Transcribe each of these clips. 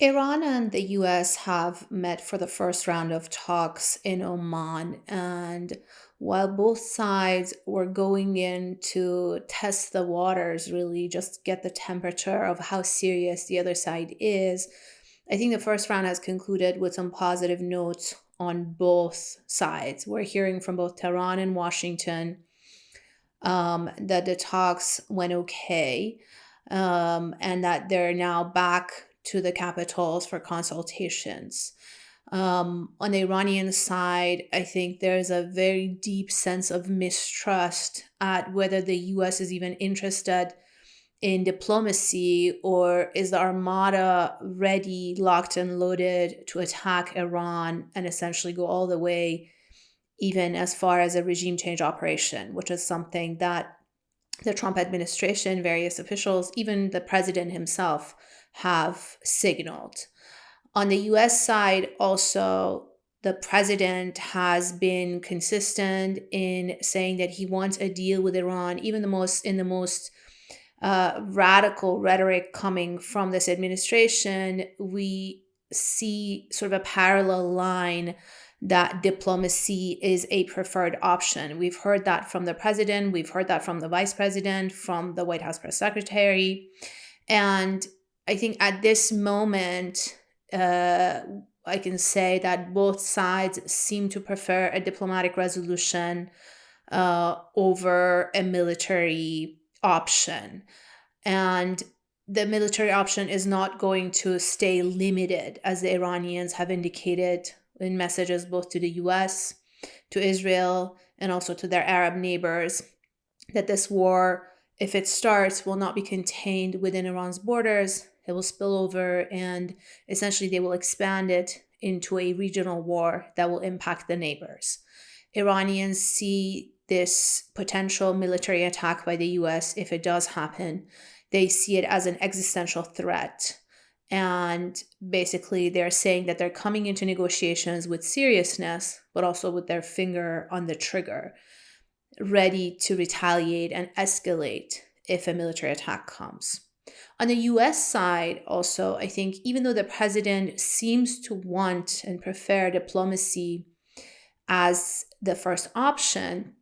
Iran and the US have met for the first round of talks in Oman. And while both sides were going in to test the waters, really just get the temperature of how serious the other side is, I think the first round has concluded with some positive notes on both sides. We're hearing from both Tehran and Washington that the talks went okay, and that they're now back to the capitals for consultations. On the Iranian side, I think there's a very deep sense of mistrust at whether the US is even interested in diplomacy, or is the armada ready, locked and loaded to attack Iran and essentially go all the way, even as far as a regime change operation, which is something that the Trump administration, various officials, even the president himself have signaled. On the US side, also, the president has been consistent in saying that he wants a deal with Iran, even in the most radical rhetoric coming from this administration. We see sort of a parallel line that diplomacy is a preferred option. We've heard that from the president, we've heard that from the vice president, from the White House press secretary. And I think at this moment, I can say that both sides seem to prefer a diplomatic resolution over a military option. And the military option is not going to stay limited, as the Iranians have indicated in messages both to the US, to Israel, and also to their Arab neighbors, that this war, if it starts, will not be contained within Iran's borders. It will spill over, and essentially they will expand it into a regional war that will impact the neighbors. Iranians see this potential military attack by the US, if it does happen, they see it as an existential threat. And basically, they're saying that they're coming into negotiations with seriousness, but also with their finger on the trigger, ready to retaliate and escalate if a military attack comes. On the US side, also, I think even though the president seems to want and prefer diplomacy as the first option,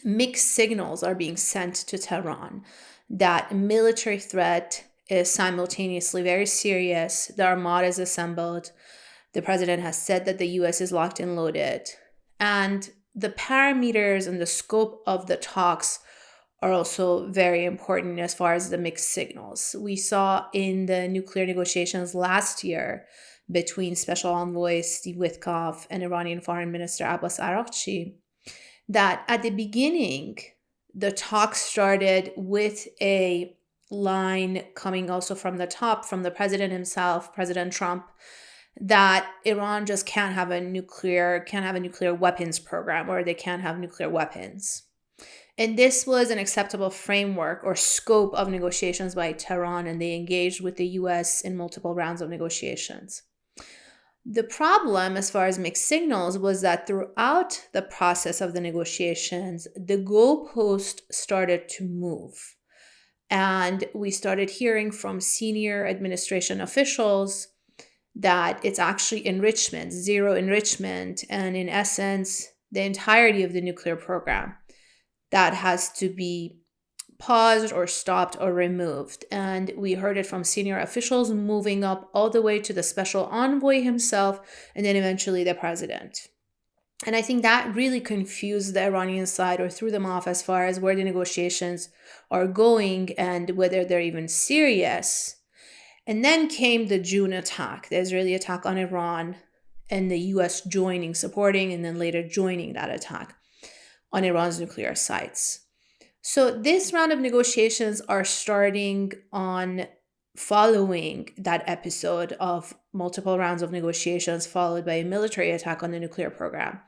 mixed signals are being sent to Tehran that military threat is simultaneously very serious. The armada is assembled. The president has said that the US is locked and loaded. And the parameters and the scope of the talks are also very important as far as the mixed signals. We saw in the nuclear negotiations last year between Special Envoy Steve Witkoff and Iranian Foreign Minister Abbas Araghchi that at the beginning, the talks started with a line coming also from the top, from the president himself, President Trump, that Iran just can't have a nuclear weapons program, or they can't have nuclear weapons. And this was an acceptable framework or scope of negotiations by Tehran, and they engaged with the US in multiple rounds of negotiations. The problem, as far as mixed signals, was that throughout the process of the negotiations, the goalpost started to move. And we started hearing from senior administration officials that it's actually enrichment, zero enrichment, and in essence, the entirety of the nuclear program that has to be paused or stopped or removed. And we heard it from senior officials moving up all the way to the special envoy himself, and then eventually the president. And I think that really confused the Iranian side, or threw them off as far as where the negotiations are going and whether they're even serious. And then came the June attack, the Israeli attack on Iran, and the US supporting, and then later joining that attack on Iran's nuclear sites. So this round of negotiations are starting on following that episode of multiple rounds of negotiations followed by a military attack on the nuclear program.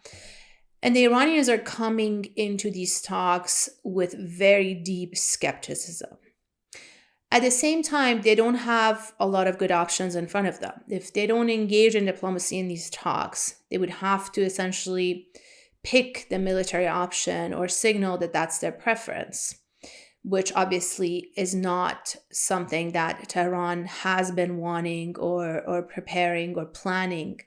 And the Iranians are coming into these talks with very deep skepticism. At the same time, they don't have a lot of good options in front of them. If they don't engage in diplomacy in these talks, they would have to essentially pick the military option or signal that that's their preference, which obviously is not something that Tehran has been wanting or preparing or planning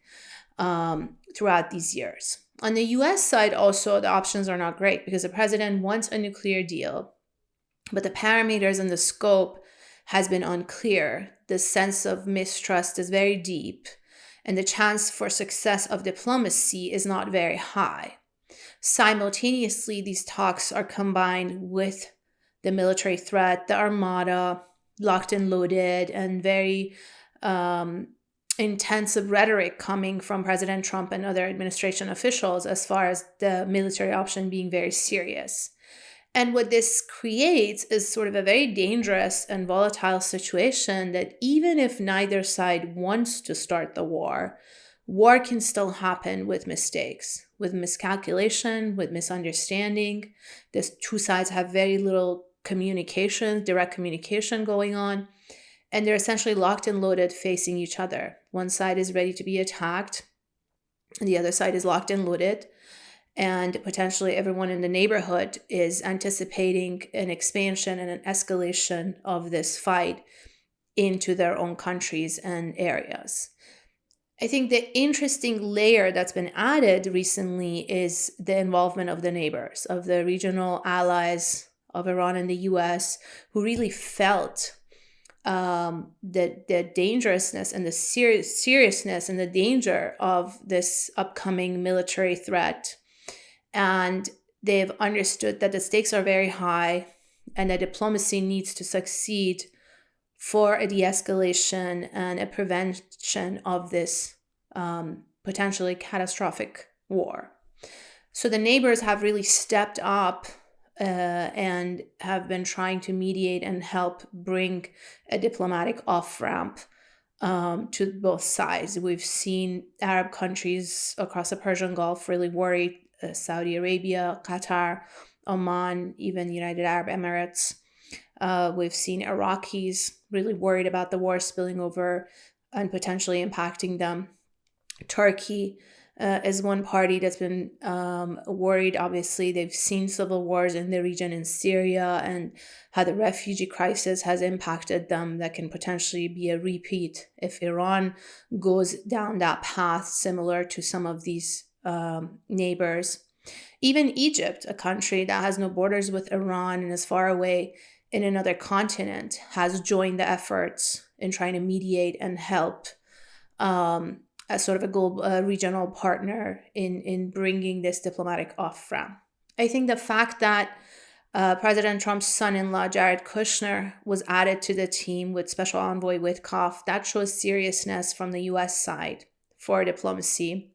throughout these years. On the US side, also, the options are not great because the president wants a nuclear deal, but the parameters and the scope has been unclear. The sense of mistrust is very deep, and the chance for success of diplomacy is not very high. Simultaneously, these talks are combined with the military threat, the armada, locked and loaded, and very intensive rhetoric coming from President Trump and other administration officials as far as the military option being very serious. And what this creates is sort of a very dangerous and volatile situation that even if neither side wants to start the war can still happen with mistakes, with miscalculation, with misunderstanding. The two sides have very little communication, direct communication going on, and they're essentially locked and loaded facing each other. One side is ready to be attacked, and the other side is locked and loaded. And potentially everyone in the neighborhood is anticipating an expansion and an escalation of this fight into their own countries and areas. I think the interesting layer that's been added recently is the involvement of the neighbors, of the regional allies of Iran and the US, who really felt the dangerousness and the seriousness and the danger of this upcoming military threat. And they've understood that the stakes are very high and that diplomacy needs to succeed for a de-escalation and a prevention of this potentially catastrophic war. So the neighbors have really stepped up and have been trying to mediate and help bring a diplomatic off-ramp to both sides. We've seen Arab countries across the Persian Gulf really worried, Saudi Arabia, Qatar, Oman, even United Arab Emirates. We've seen Iraqis really worried about the war spilling over and potentially impacting them. Turkey is one party that's been worried. Obviously, they've seen civil wars in the region in Syria and how the refugee crisis has impacted them. That can potentially be a repeat if Iran goes down that path, similar to some of these neighbors. Even Egypt, a country that has no borders with Iran and is far away in another continent, has joined the efforts in trying to mediate and help as sort of a global regional partner in bringing this diplomatic off-ramp. I think the fact that President Trump's son-in-law, Jared Kushner, was added to the team with Special Envoy Witkoff, that shows seriousness from the U.S. side for diplomacy.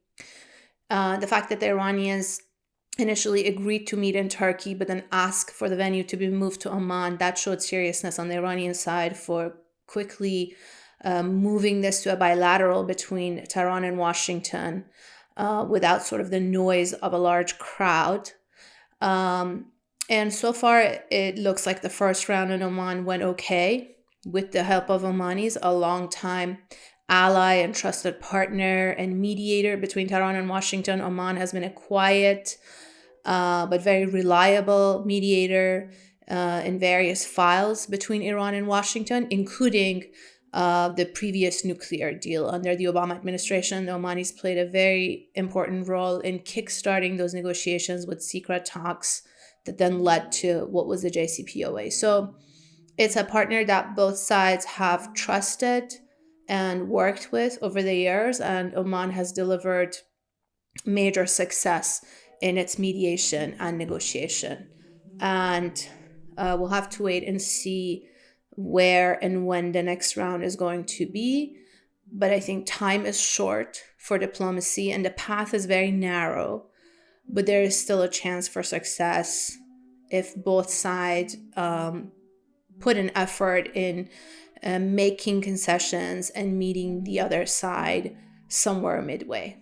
The fact that the Iranians initially agreed to meet in Turkey, but then asked for the venue to be moved to Oman, that showed seriousness on the Iranian side for quickly moving this to a bilateral between Tehran and Washington without sort of the noise of a large crowd. And so far, it looks like the first round in Oman went okay with the help of Omanis, a long-time ally and trusted partner and mediator between Tehran and Washington. Oman has been a quiet but very reliable mediator in various files between Iran and Washington, including the previous nuclear deal. Under the Obama administration, the Omanis played a very important role in kickstarting those negotiations with secret talks that then led to what was the JCPOA. So it's a partner that both sides have trusted and worked with over the years, and Oman has delivered major success in its mediation and negotiation. And we'll have to wait and see where and when the next round is going to be. But I think time is short for diplomacy and the path is very narrow, but there is still a chance for success if both sides put an effort in making concessions and meeting the other side somewhere midway.